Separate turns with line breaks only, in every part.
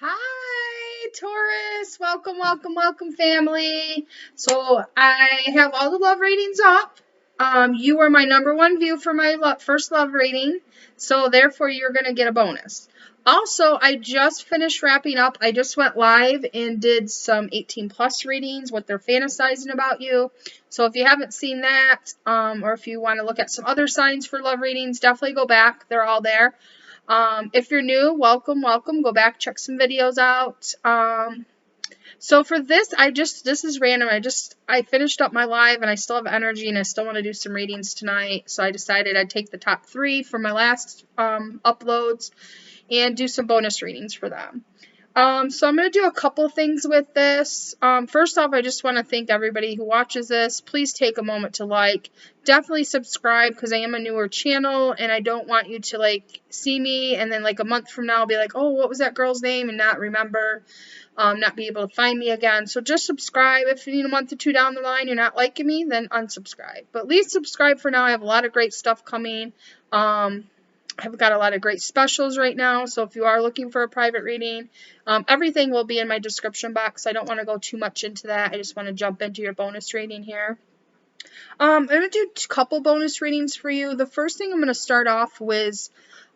Hi, Taurus. Welcome, welcome, welcome, family. So I have all the love ratings up. You were my #1 view for my first love rating, so therefore you're going to get a bonus. Also, I just finished wrapping up. I just went live and did some 18 plus readings, what they're fantasizing about you. So if you haven't seen that, or if you want to look at some other signs for love readings, definitely go back. They're all there. If you're new, welcome, welcome. Go back, check some videos out. So for this, this is random. I finished up my live and I still have energy and I still want to do some readings tonight. So I decided I'd take the top 3 from my last uploads and do some bonus readings for them. So I'm going to do a couple things with this. First off, I just want to thank everybody who watches this. Please take a moment to like. Definitely subscribe because I am a newer channel and I don't want you to like see me and then like a month from now be like, oh, what was that girl's name, and not remember, not be able to find me again. So just subscribe. If a month or 2 down the line you're not liking me, then unsubscribe. But at least subscribe for now. I have a lot of great stuff coming. I've got a lot of great specials right now, so if you are looking for a private reading, everything will be in my description box. I don't want to go too much into that. I just want to jump into your bonus reading here. I'm going to do a couple bonus readings for you. The first thing I'm going to start off with,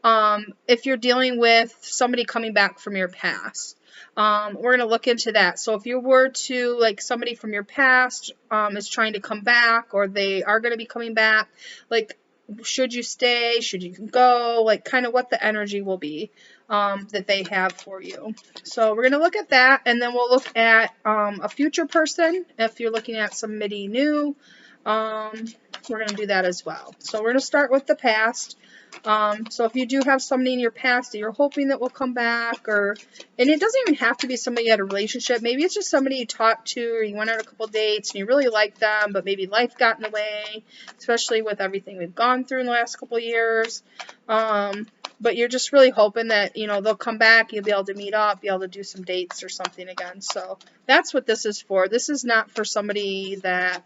if you're dealing with somebody coming back from your past. We're going to look into that. So if you were to, like, somebody from your past is trying to come back, or they are going to be coming back, like, should you stay, should you go, like kind of what the energy will be that they have for you. So we're going to look at that, and then we'll look at a future person if you're looking at somebody new. We're going to do that as well. So we're going to start with the past. So if you do have somebody in your past that you're hoping that will come back, and it doesn't even have to be somebody you had a relationship. Maybe it's just somebody you talked to, or you went on a couple dates and you really like them, but maybe life got in the way, especially with everything we've gone through in the last couple of years. But you're just really hoping that, they'll come back, you'll be able to meet up, be able to do some dates or something again. So that's what this is for. This is not for somebody that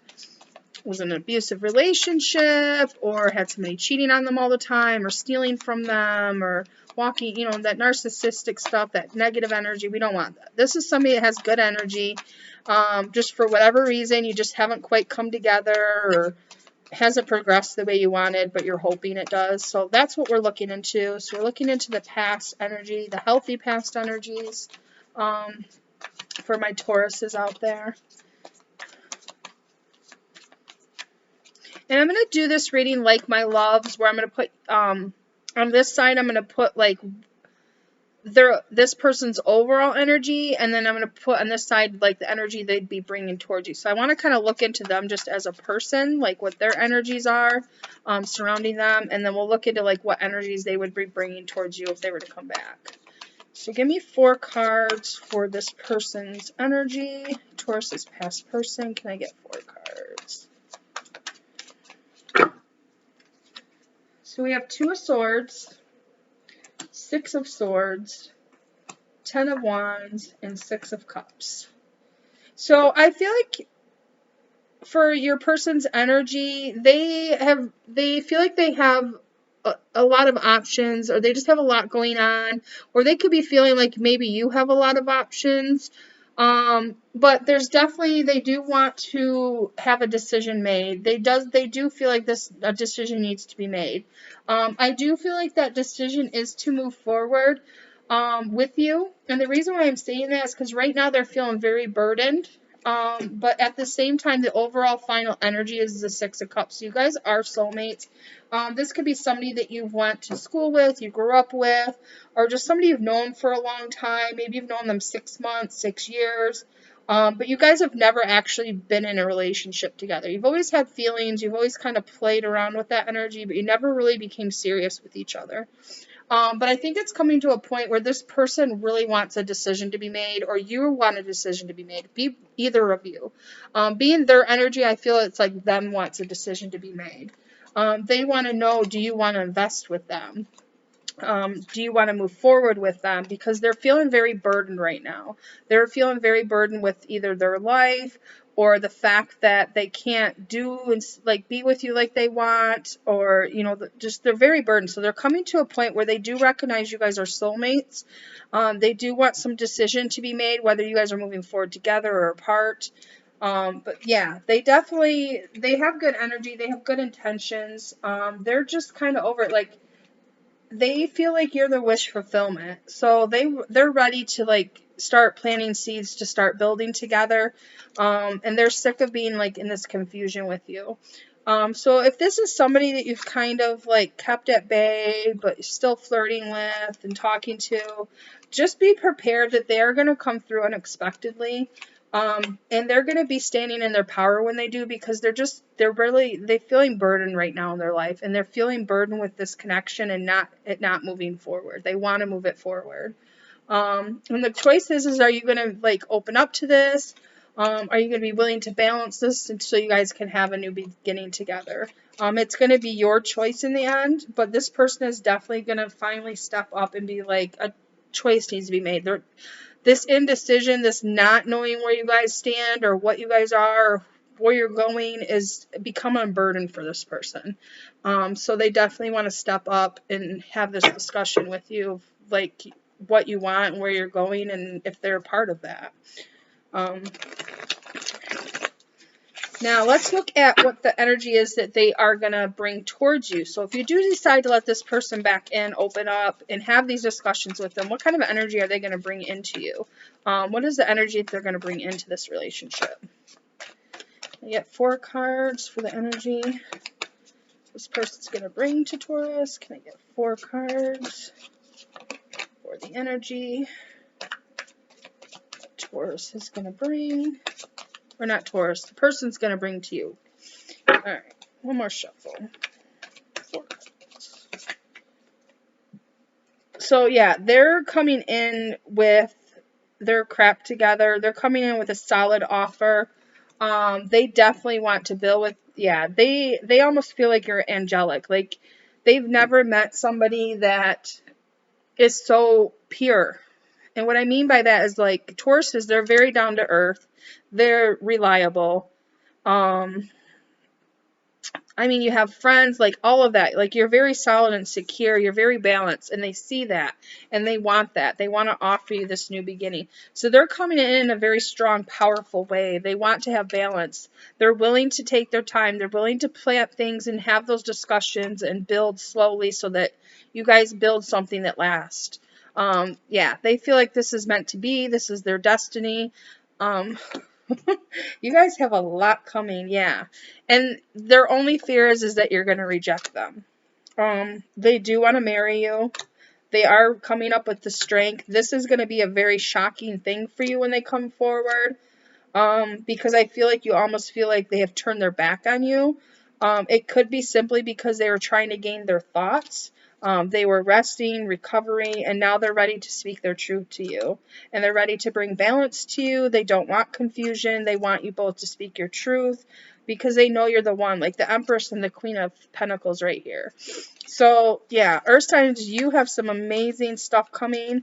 was in an abusive relationship or had somebody cheating on them all the time or stealing from them or walking, that narcissistic stuff, that negative energy. We don't want that. This is somebody that has good energy. Just for whatever reason, you just haven't quite come together or hasn't progressed the way you wanted, but you're hoping it does. So that's what we're looking into. So we're looking into the past energy, the healthy past energies for my Tauruses out there. And I'm going to do this reading like my loves, where I'm going to put, on this side, I'm going to put, like, this person's overall energy, and then I'm going to put on this side, like, the energy they'd be bringing towards you. So I want to kind of look into them just as a person, like, what their energies are surrounding them, and then we'll look into, like, what energies they would be bringing towards you if they were to come back. So give me 4 cards for this person's energy. Taurus's past person. Can I get 4 cards? So we have 2 of Swords, 6 of Swords, 10 of Wands, and 6 of Cups. So I feel like for your person's energy, they feel like they have a lot of options, or they just have a lot going on, or they could be feeling like maybe you have a lot of options. But there's definitely, they do want to have a decision made. They do feel like a decision needs to be made. I do feel like that decision is to move forward with you. And the reason why I'm saying that is because right now they're feeling very burdened. But at the same time, the overall final energy is the 6 of Cups. So you guys are soulmates. This could be somebody that you went to school with, you grew up with, or just somebody you've known for a long time. Maybe you've known them 6 months, 6 years. But you guys have never actually been in a relationship together. You've always had feelings. You've always kind of played around with that energy, but you never really became serious with each other. But I think it's coming to a point where this person really wants a decision to be made, or you want a decision to be made. Be either of you. Being their energy, I feel it's like them wants a decision to be made. They want to know, do you want to invest with them? Do you want to move forward with them? Because they're feeling very burdened right now. They're feeling very burdened with either their life or the fact that they can't do and like be with you like they want, or you know, just they're very burdened. So they're coming to a point where they do recognize you guys are soulmates. They do want some decision to be made, whether you guys are moving forward together or apart. But yeah, they have good energy, they have good intentions. They're just kind of over it. Like, they feel like you're their wish fulfillment. So they're ready to like start planting seeds to start building together. And they're sick of being like in this confusion with you. So if this is somebody that you've kind of like kept at bay, but still flirting with and talking to, just be prepared that they are going to come through unexpectedly. And they're going to be standing in their power when they do, because they're feeling burdened right now in their life, and they're feeling burdened with this connection and not moving forward. They want to move it forward. And the choice is are you going to like open up to this? Are you going to be willing to balance this so you guys can have a new beginning together? It's going to be your choice in the end, but this person is definitely going to finally step up and be like, a choice needs to be made. This indecision, this not knowing where you guys stand or what you guys are, or where you're going, is become a burden for this person. So they definitely want to step up and have this discussion with you, like what you want and where you're going, and if they're a part of that. Now let's look at what the energy is that they are going to bring towards you. So if you do decide to let this person back in, open up, and have these discussions with them, what kind of energy are they going to bring into you? What is the energy that they're going to bring into this relationship? I get 4 cards for the energy this person's going to bring to Taurus. Can I get 4 cards for the energy Taurus is going to bring? Or not Taurus, the person's going to bring to you. All right, one more shuffle. 4 cards. So yeah, they're coming in with their crap together. They're coming in with a solid offer. They definitely want to build with, yeah, they almost feel like you're angelic. Like, they've never met somebody that is so pure. And what I mean by that is, like, Tauruses, they're very down to earth. They're reliable. I mean, you have friends, like, all of that. Like, you're very solid and secure. You're very balanced. And they see that. And they want that. They want to offer you this new beginning. So they're coming in a very strong, powerful way. They want to have balance. They're willing to take their time. They're willing to plant things and have those discussions and build slowly so that you guys build something that lasts. Yeah, they feel like this is meant to be. This is their destiny. You guys have a lot coming, yeah. And their only fear is that you're going to reject them. They do want to marry you. They are coming up with the strength. This is going to be a very shocking thing for you when they come forward. Because I feel like you almost feel like they have turned their back on you. It could be simply because they were trying to gain their thoughts. They were resting, recovering, and now they're ready to speak their truth to you. And they're ready to bring balance to you. They don't want confusion. They want you both to speak your truth because they know you're the one, like the Empress and the Queen of Pentacles right here. So, yeah, Earth signs, you have some amazing stuff coming.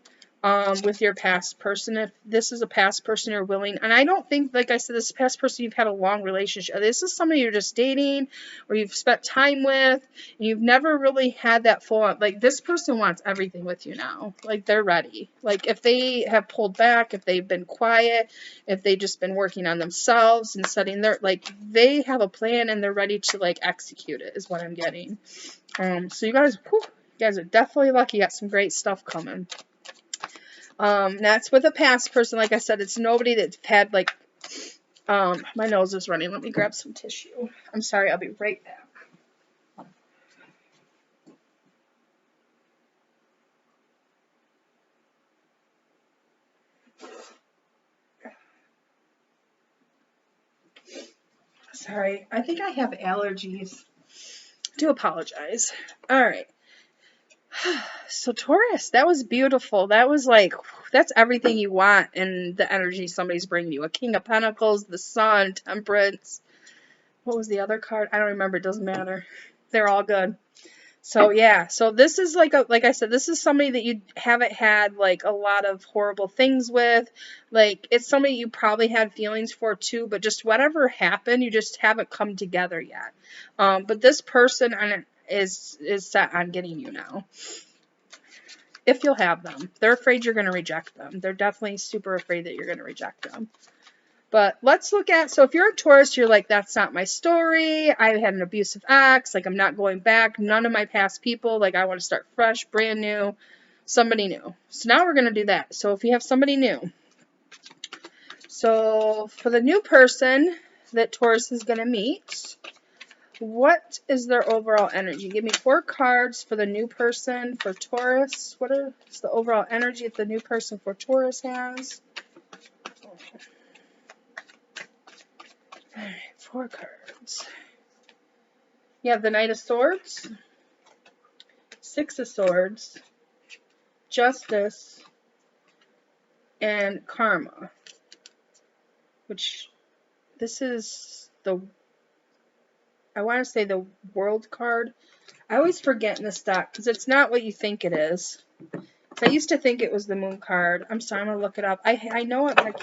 With your past person, if this is a past person you're willing, and I don't think, like I said, this past person you've had a long relationship. This is somebody you're just dating or you've spent time with, and you've never really had that full on, like, this person wants everything with you now. Like, they're ready. Like, if they have pulled back, if they've been quiet, if they've just been working on themselves and setting their, like, they have a plan and they're ready to, like, execute it, is what I'm getting. So you guys are definitely lucky. You got some great stuff coming. That's with a past person. Like I said, it's nobody that's had, like, my nose is running. Let me grab some tissue. I'm sorry, I'll be right back. Sorry, I think I have allergies. Do apologize. All right. So Taurus, that was beautiful. That was like, that's everything you want in the energy somebody's bringing you. A King of Pentacles, the Sun, Temperance. What was the other card? I don't remember. It doesn't matter. They're all good. So yeah, so this is like like I said, this is somebody that you haven't had like a lot of horrible things with. Like it's somebody you probably had feelings for too, but just whatever happened, you just haven't come together yet. But this person is set on getting you now. If you'll have them. They're afraid you're going to reject them. They're definitely super afraid that you're going to reject them. But let's look at, so if you're a Taurus, you're like, that's not my story. I had an abusive ex. Like, I'm not going back. None of my past people. Like, I want to start fresh, brand new, somebody new. So now we're going to do that. So if you have somebody new. So for the new person that Taurus is going to meet, what is their overall energy? Give me 4 cards for the new person for Taurus. What is the overall energy that the new person for Taurus has? All right, 4 cards. You have the Knight of Swords, 6 of Swords, Justice, and Karma. Which, this is the, I want to say the World card. I always forget in this deck because it's not what you think it is. I used to think it was the Moon card. I'm sorry, I'm going to look it up. I know it, but I'm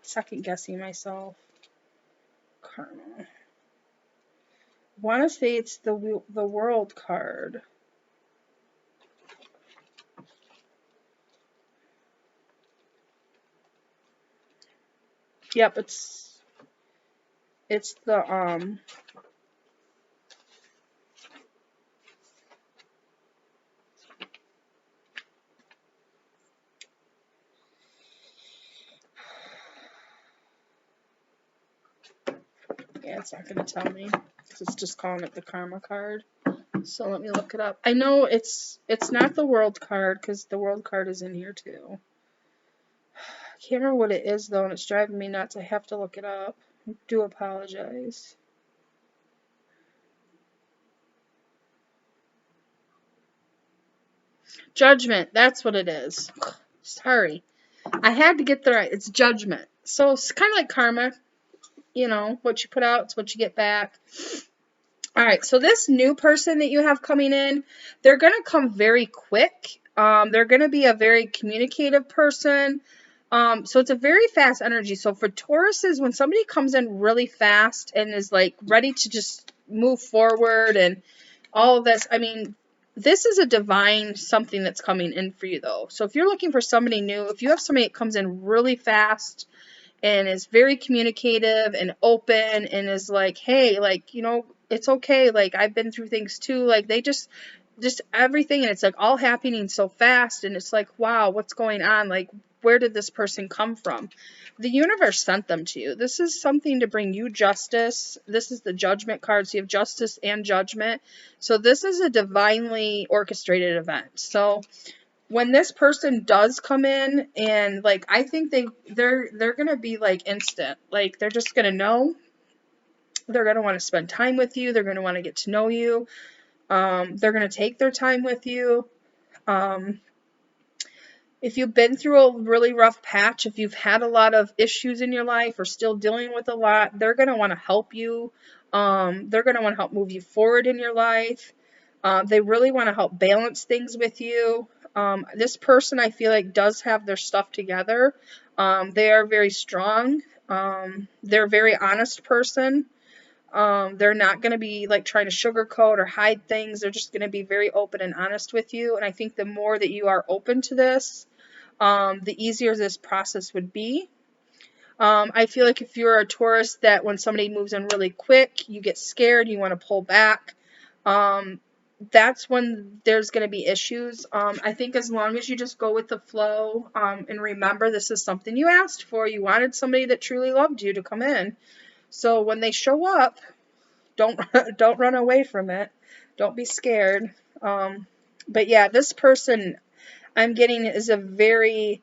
second guessing myself. Karma. I want to say it's the World card. Yep, it's the yeah, it's not going to tell me because it's just calling it the Karma card. So let me look it up. I know it's not the World card because the World card is in here too. I can't remember what it is though, and it's driving me nuts. I have to look it up. I do apologize. Judgment, that's what it is. Sorry. I had to get the right. It's judgment. So it's kind of like karma. You know, what you put out, it's what you get back. All right, so this new person that you have coming in, they're going to come very quick. They're going to be a very communicative person. So it's a very fast energy. So for Tauruses, when somebody comes in really fast and is like ready to just move forward and all of this, I mean, this is a divine something that's coming in for you though. So if you're looking for somebody new, if you have somebody that comes in really fast and is very communicative and open and is like, hey, like, you know, it's okay. Like, I've been through things too. Like, they just everything. And it's like all happening so fast. And it's like, wow, what's going on? Like, where did this person come from? The universe sent them to you. This is something to bring you justice. This is the Judgment card. So you have justice and judgment. So this is a divinely orchestrated event. So when this person does come in and like, I think they're going to be like instant, like they're just going to know, they're going to want to spend time with you. They're going to want to get to know you. They're going to take their time with you. If you've been through a really rough patch, if you've had a lot of issues in your life or still dealing with a lot, they're going to want to help you. They're going to want to help move you forward in your life. They really want to help balance things with you. This person, I feel like, does have their stuff together. They are very strong. They're a very honest person. They're not going to be like trying to sugarcoat or hide things. They're just going to be very open and honest with you. And I think the more that you are open to this, the easier this process would be. I feel like if you're a Taurus that when somebody moves in really quick, you get scared, you want to pull back. That's when there's going to be issues. I think as long as you just go with the flow, and remember this is something you asked for. You wanted somebody that truly loved you to come in. So when they show up, don't run away from it. Don't be scared. But yeah, this person I'm getting is a very...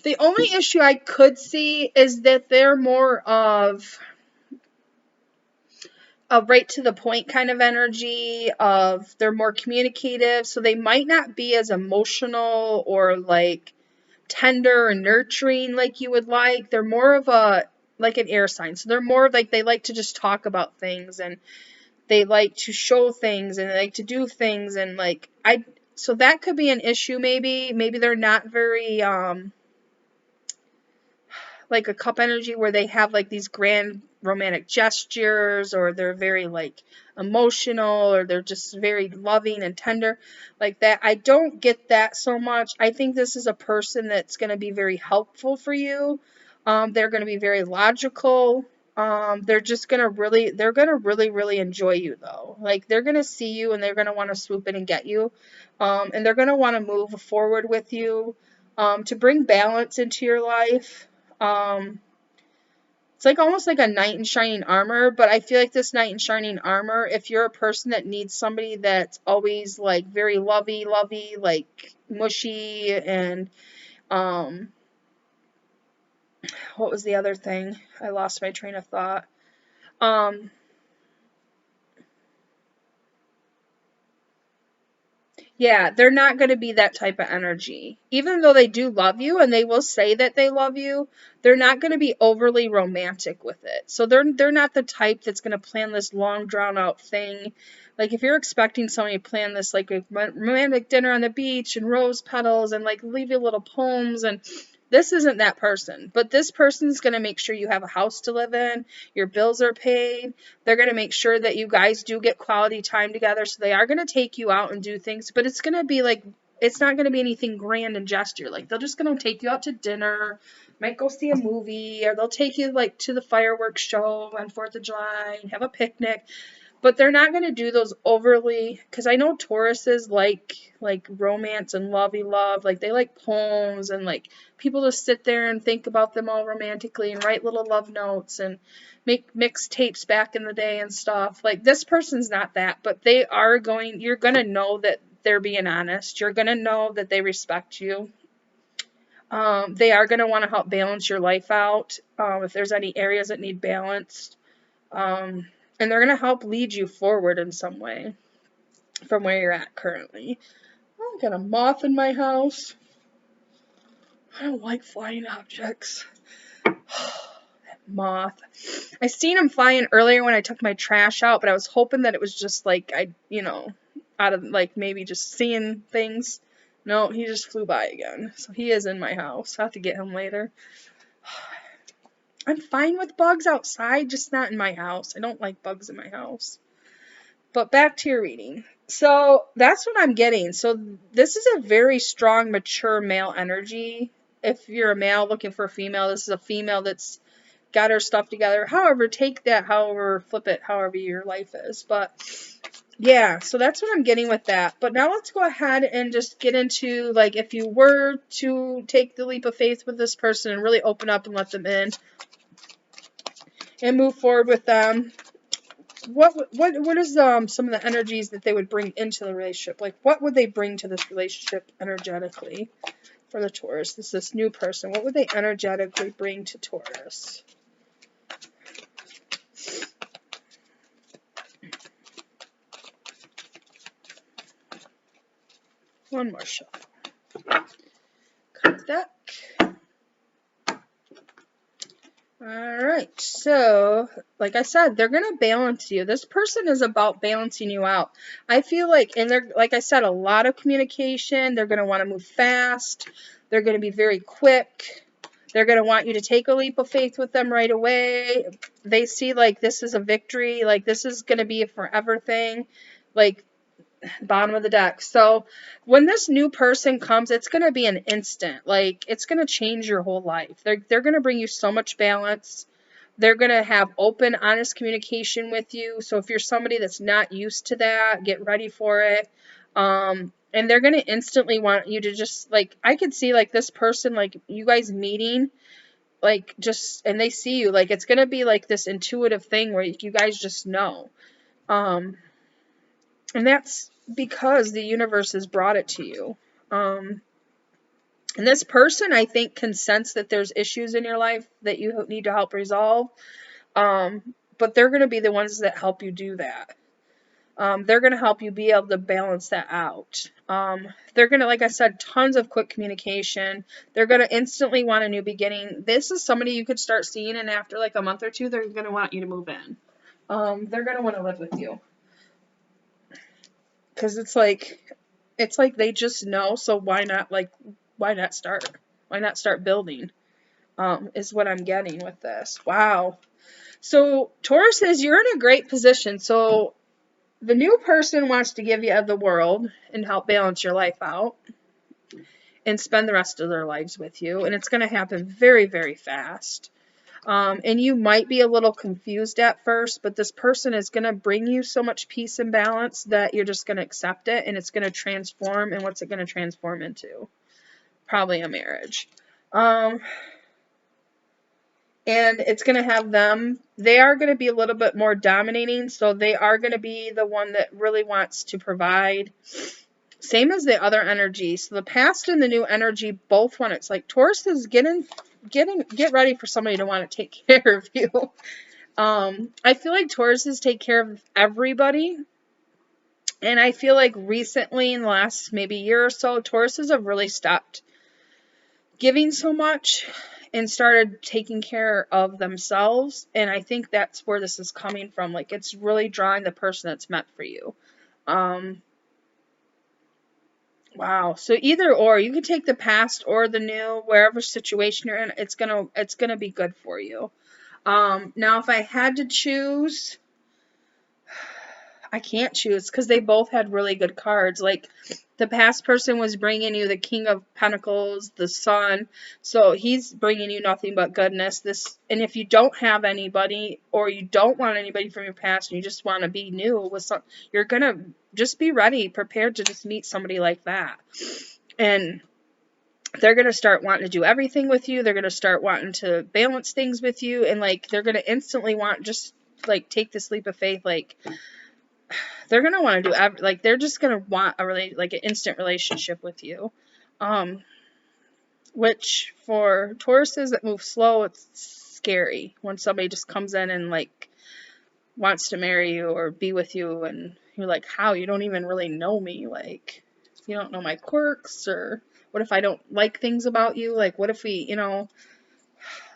The only issue I could see is that they're more of a right to the point kind of energy, of they're more communicative, so they might not be as emotional or like tender or nurturing like you would like. They're more of a like an air sign, so they're more like they like to just talk about things, and they like to show things and they like to do things, and like so that could be an issue. Maybe they're not very like a cup energy where they have like these grand romantic gestures, or they're very like emotional, or they're just very loving and tender like that. I don't get that so much. I think this is a person that's going to be very helpful for you. They're going to be very logical. They're going to really enjoy you though. Like they're going to see you and they're going to want to swoop in and get you. And they're going to want to move forward with you, to bring balance into your life. It's like almost like a knight in shining armor, but I feel like this knight in shining armor, if you're a person that needs somebody that's always like very lovey, like mushy, and what was the other thing? I lost my train of thought. Yeah, they're not going to be that type of energy. Even though they do love you and they will say that they love you, they're not going to be overly romantic with it. So they're not the type that's going to plan this long drawn out thing. Like if you're expecting somebody to plan this like a romantic dinner on the beach and rose petals and like leave you little poems, and this isn't that person. But this person's going to make sure you have a house to live in, your bills are paid. They're going to make sure that you guys do get quality time together. So they are going to take you out and do things, but it's going to be like, it's not going to be anything grand and gesture. Like they're just going to take you out to dinner, might go see a movie, or they'll take you like to the fireworks show on 4th of July and have a picnic. But they're not going to do those overly, because I know Tauruses like romance and lovey love. Like they like poems and like people to sit there and think about them all romantically and write little love notes and make mixtapes back in the day and stuff. Like this person's not that, but you're going to know that they're being honest. You're going to know that they respect you. They are going to want to help balance your life out, if there's any areas that need balanced. And they're going to help lead you forward in some way from where you're at currently. Oh, I got a moth in my house. I don't like flying objects. That moth. I seen him flying earlier when I took my trash out, but I was hoping that it was just like, out of like maybe just seeing things. No, he just flew by again. So he is in my house. I'll have to get him later. I'm fine with bugs outside, just not in my house. I don't like bugs in my house. But back to your reading. So that's what I'm getting. So this is a very strong, mature male energy. If you're a male looking for a female, this is a female that's got her stuff together. However, take that, flip it, however your life is. But yeah, so that's what I'm getting with that. But now let's go ahead and just get into, like, if you were to take the leap of faith with this person and really open up and let them in and move forward with them, what is some of the energies that they would bring into the relationship? Like, what would they bring to this relationship energetically for the Taurus? This new person. What would they energetically bring to Taurus? One more shuffle. Cut that. Alright, so, like I said, they're going to balance you. This person is about balancing you out. I feel like, and they're, like I said, a lot of communication. They're going to want to move fast. They're going to be very quick. They're going to want you to take a leap of faith with them right away. They see, like, this is a victory. Like, this is going to be a forever thing. Like, bottom of the deck. So when this new person comes, it's going to be an instant. Like, it's going to change your whole life. They're going to bring you so much balance. They're going to have open, honest communication with you. So if you're somebody that's not used to that, get ready for it. And they're going to instantly want you to just, like, I could see, like, this person, like, you guys meeting, like, just, and they see you, like, it's going to be, like, this intuitive thing where you guys just know. And that's because the universe has brought it to you. And this person, I think, can sense that there's issues in your life that you need to help resolve. But they're going to be the ones that help you do that. They're going to help you be able to balance that out. They're going to, like I said, tons of quick communication. They're going to instantly want a new beginning. This is somebody you could start seeing, and after like a month or two, they're going to want you to move in. They're going to want to live with you. because it's like they just know, so why not start building, is what I'm getting with this. Wow. So Taurus says you're in a great position. So the new person wants to give you the world and help balance your life out and spend the rest of their lives with you. And it's going to happen very, very fast. And you might be a little confused at first, but this person is going to bring you so much peace and balance that you're just going to accept it, and it's going to transform. And what's it going to transform into? Probably a marriage. And it's going to have them, they are going to be a little bit more dominating, so they are going to be the one that really wants to provide. Same as the other energy. So the past and the new energy both want, it's like Taurus is get ready for somebody to want to take care of you. I feel like Tauruses take care of everybody. And I feel like recently, in the last maybe year or so, Tauruses have really stopped giving so much and started taking care of themselves. And I think that's where this is coming from. Like, it's really drawing the person that's meant for you. Wow. So either or, you can take the past or the new, wherever situation you're in, it's gonna be good for you. Now if I had to choose, I can't choose because they both had really good cards. Like, the past person was bringing you the King of Pentacles, the Sun. So he's bringing you nothing but goodness. And if you don't have anybody, or you don't want anybody from your past, and you just want to be new with some, you're going to just be ready, prepared to just meet somebody like that. And they're going to start wanting to do everything with you. They're going to start wanting to balance things with you. And like, they're going to instantly want, just like, take this leap of faith. Like, they're going to want to do, like, they're just going to want an instant relationship with you. Which for Tauruses that move slow, it's scary when somebody just comes in and like wants to marry you or be with you, and you're like, how? You don't even really know me. Like, you don't know my quirks, or what if I don't like things about you? Like, what if we,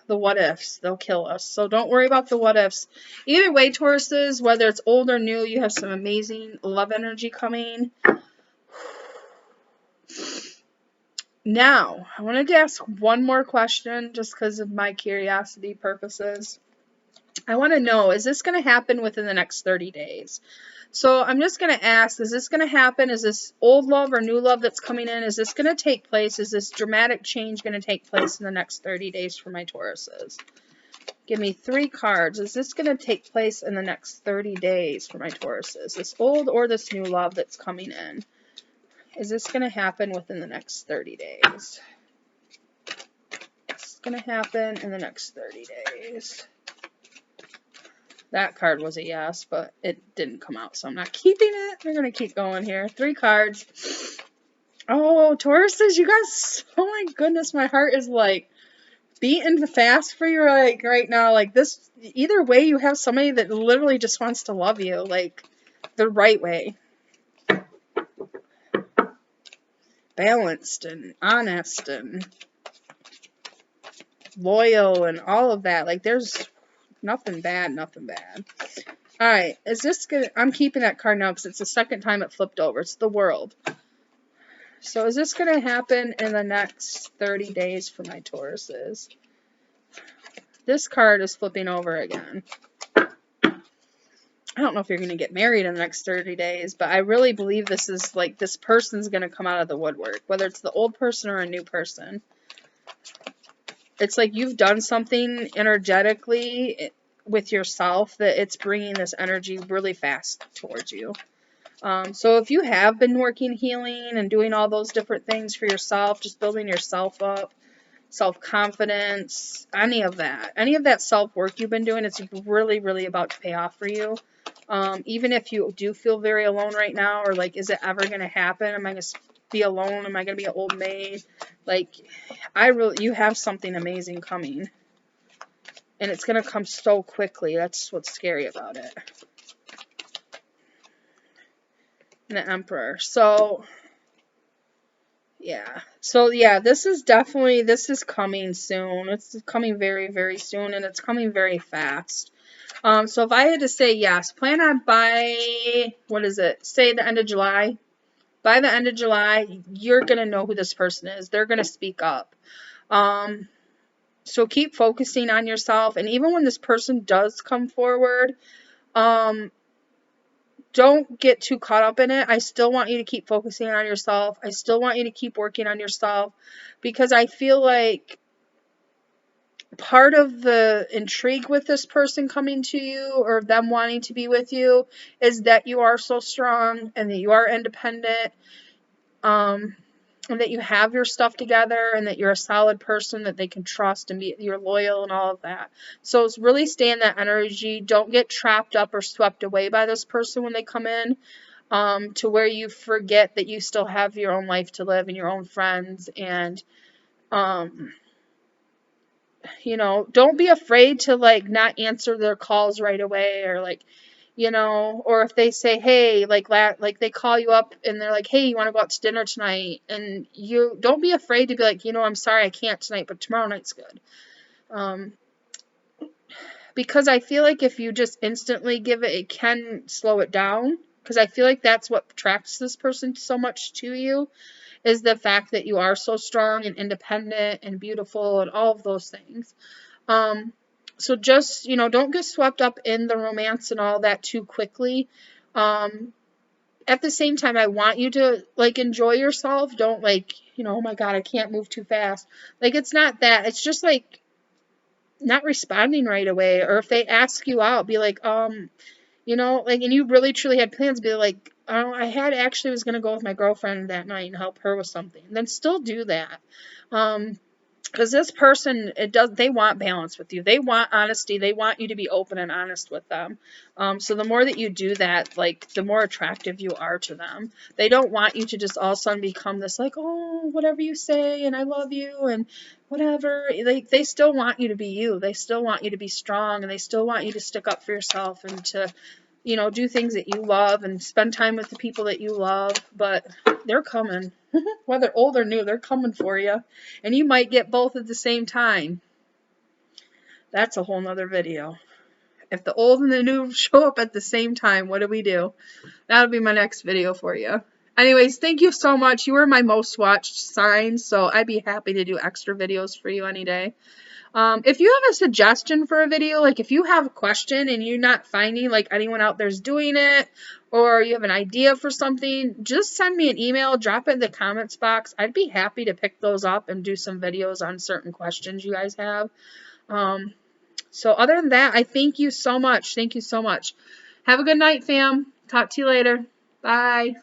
the what ifs, they'll kill us. So don't worry about the what ifs. Either way, Tauruses, whether it's old or new, you have some amazing love energy coming. Now, I wanted to ask one more question just because of my curiosity purposes. I want to know, is this going to happen within the next 30 days? So I'm just going to ask, is this going to happen? Is this old love or new love that's coming in? Is this going to take place? Is this dramatic change going to take place in the next 30 days for my Tauruses? Give me 3 cards. Is this going to take place in the next 30 days for my Tauruses? This old or this new love that's coming in? Is this going to happen within the next 30 days? It's going to happen in the next 30 days. That card was a yes, but it didn't come out, so I'm not keeping it. We're going to keep going here. 3 cards. Oh, Tauruses, you guys, oh my goodness, my heart is like beating fast for you like right now. Like, this, either way, you have somebody that literally just wants to love you, like, the right way. Balanced and honest and loyal and all of that. Like, there's nothing bad, nothing bad. Alright, is this gonna, I'm keeping that card now because it's the second time it flipped over. It's the World. So is this going to happen in the next 30 days for my Tauruses? This card is flipping over again. I don't know if you're going to get married in the next 30 days, but I really believe this is like, this person's going to come out of the woodwork, whether it's the old person or a new person. It's like you've done something energetically with yourself that it's bringing this energy really fast towards you. So if you have been working healing and doing all those different things for yourself, just building yourself up, self-confidence, any of that self-work you've been doing, it's really, really about to pay off for you. Even if you do feel very alone right now, or like, is it ever going to happen? Am I going to be alone? Am I going to be an old maid? Like, you have something amazing coming. And it's going to come so quickly. That's what's scary about it. And the Emperor. So, yeah. So, yeah, this is coming soon. It's coming very, very soon, and it's coming very fast. So if I had to say yes, plan on by, what is it? Say the end of July. By the end of July, you're going to know who this person is. They're going to speak up. So keep focusing on yourself. And even when this person does come forward, don't get too caught up in it. I still want you to keep focusing on yourself. I still want you to keep working on yourself, because I feel like part of the intrigue with this person coming to you, or them wanting to be with you, is that you are so strong and that you are independent, and that you have your stuff together, and that you're a solid person that they can trust, and you're loyal and all of that. So it's really stay in that energy. Don't get trapped up or swept away by this person when they come in, to where you forget that you still have your own life to live and your own friends. And you know, don't be afraid to like not answer their calls right away, or like, you know, or if they say, hey, like they call you up and they're like, hey, you want to go out to dinner tonight? And you don't be afraid to be like, you know, I'm sorry, I can't tonight, but tomorrow night's good. Because I feel like if you just instantly give it, it can slow it down. Because I feel like that's what attracts this person so much to you, is the fact that you are so strong and independent and beautiful and all of those things. So just, you know, don't get swept up in the romance and all that too quickly. At the same time, I want you to like enjoy yourself. Don't like, you know, oh my God, I can't move too fast. Like, it's not that. It's just like not responding right away. Or if they ask you out, be like, you know, like, and you really truly had plans, be like, oh, I had actually was going to go with my girlfriend that night and help her with something. Then still do that. Because this person, they want balance with you. They want honesty. They want you to be open and honest with them. So the more that you do that, like, the more attractive you are to them. They don't want you to just all of a sudden become this, like, oh, whatever you say, and I love you, and whatever. They still want you to be you. They still want you to be strong, and they still want you to stick up for yourself and to, you know, do things that you love and spend time with the people that you love. But they're coming. Whether old or new, they're coming for you. And you might get both at the same time. That's a whole nother video. If the old and the new show up at the same time, what do we do? That'll be my next video for you. Anyways, thank you so much. You were my most watched sign, so I'd be happy to do extra videos for you any day. If you have a suggestion for a video, like if you have a question and you're not finding like anyone out there's doing it, or you have an idea for something, just send me an email, drop it in the comments box. I'd be happy to pick those up and do some videos on certain questions you guys have. So other than that, I thank you so much. Thank you so much. Have a good night, fam. Talk to you later. Bye.